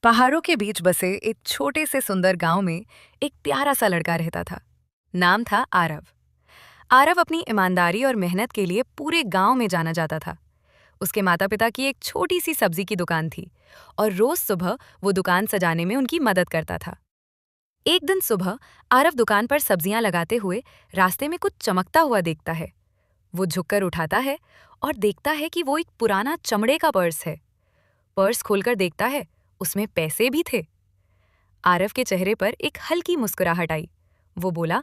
पहाड़ों के बीच बसे एक छोटे से सुंदर गांव में एक प्यारा सा लड़का रहता था। नाम था आरव। आरव अपनी ईमानदारी और मेहनत के लिए पूरे गांव में जाना जाता था। उसके माता पिता की एक छोटी सी सब्जी की दुकान थी और रोज सुबह वो दुकान सजाने में उनकी मदद करता था। एक दिन सुबह आरव दुकान पर सब्जियां लगाते हुए रास्ते में कुछ चमकता हुआ देखता है। वो झुककर उठाता है और देखता है कि वो एक पुराना चमड़े का पर्स है। पर्स खोलकर देखता है, उसमें पैसे भी थे। आरव के चेहरे पर एक हल्की मुस्कुराहट आई। वो बोला,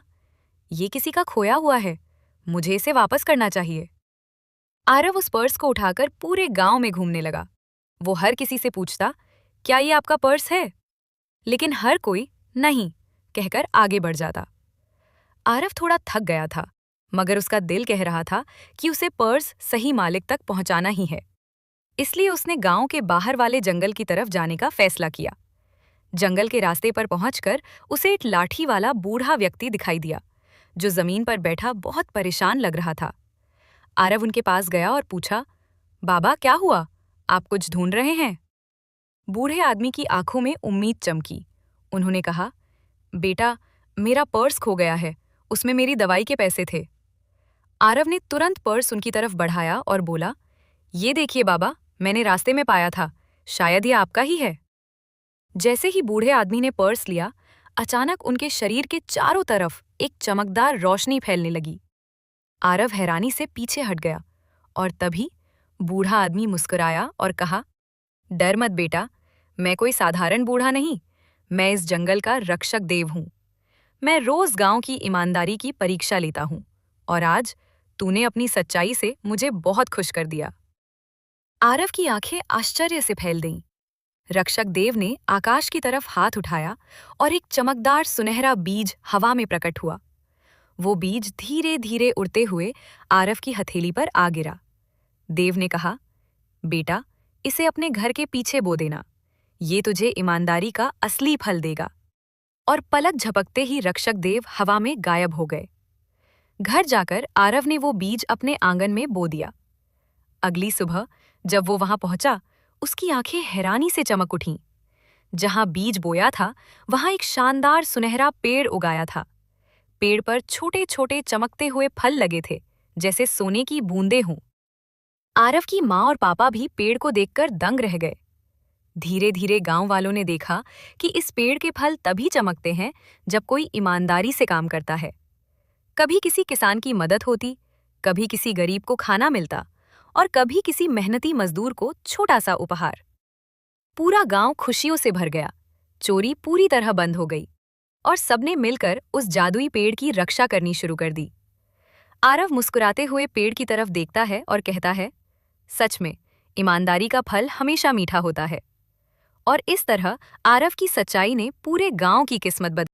ये किसी का खोया हुआ है, मुझे इसे वापस करना चाहिए। आरव उस पर्स को उठाकर पूरे गांव में घूमने लगा। वो हर किसी से पूछता, क्या ये आपका पर्स है? लेकिन हर कोई नहीं कहकर आगे बढ़ जाता। आरव थोड़ा थक गया था, मगर उसका दिल कह रहा था कि उसे पर्स सही मालिक तक पहुंचाना ही है। इसलिए उसने गांव के बाहर वाले जंगल की तरफ जाने का फैसला किया। जंगल के रास्ते पर पहुंचकर उसे एक लाठी वाला बूढ़ा व्यक्ति दिखाई दिया, जो जमीन पर बैठा बहुत परेशान लग रहा था। आरव उनके पास गया और पूछा, बाबा क्या हुआ, आप कुछ ढूंढ रहे हैं? बूढ़े आदमी की आंखों में उम्मीद चमकी। उन्होंने कहा, बेटा, मेरा पर्स खो गया है, उसमें मेरी दवाई के पैसे थे। आरव ने तुरंत पर्स उनकी तरफ बढ़ाया और बोला, ये देखिए बाबा, मैंने रास्ते में पाया था, शायद ये आपका ही है। जैसे ही बूढ़े आदमी ने पर्स लिया, अचानक उनके शरीर के चारों तरफ एक चमकदार रोशनी फैलने लगी। आरव हैरानी से पीछे हट गया और तभी बूढ़ा आदमी मुस्कुराया और कहा, डर मत बेटा, मैं कोई साधारण बूढ़ा नहीं, मैं इस जंगल का रक्षक देव हूं। मैं रोज गांव की ईमानदारी की परीक्षा लेता हूं और आज तूने अपनी सच्चाई से मुझे बहुत खुश कर दिया। आरव की आंखें आश्चर्य से फैल गईं। रक्षक देव ने आकाश की तरफ हाथ उठाया और एक चमकदार सुनहरा बीज हवा में प्रकट हुआ। वो बीज धीरे धीरे उड़ते हुए आरव की हथेली पर आ गिरा। देव ने कहा, बेटा, इसे अपने घर के पीछे बो देना, ये तुझे ईमानदारी का असली फल देगा। और पलक झपकते ही रक्षक देव हवा में गायब हो गए। घर जाकर आरव ने वो बीज अपने आंगन में बो दिया। अगली सुबह जब वो वहां पहुंचा, उसकी आंखें हैरानी से चमक उठीं। जहां बीज बोया था, वहां एक शानदार सुनहरा पेड़ उगाया था। पेड़ पर छोटे छोटे चमकते हुए फल लगे थे, जैसे सोने की बूंदें हों। आरव की माँ और पापा भी पेड़ को देखकर दंग रह गए। धीरे धीरे गांव वालों ने देखा कि इस पेड़ के फल तभी चमकते हैं जब कोई ईमानदारी से काम करता है। कभी किसी किसान की मदद होती, कभी किसी गरीब को खाना मिलता और कभी किसी मेहनती मजदूर को छोटा सा उपहार। पूरा गांव खुशियों से भर गया। चोरी पूरी तरह बंद हो गई और सबने मिलकर उस जादुई पेड़ की रक्षा करनी शुरू कर दी। आरव मुस्कुराते हुए पेड़ की तरफ देखता है और कहता है, सच में ईमानदारी का फल हमेशा मीठा होता है। और इस तरह आरव की सच्चाई ने पूरे गांव की किस्मत बदली।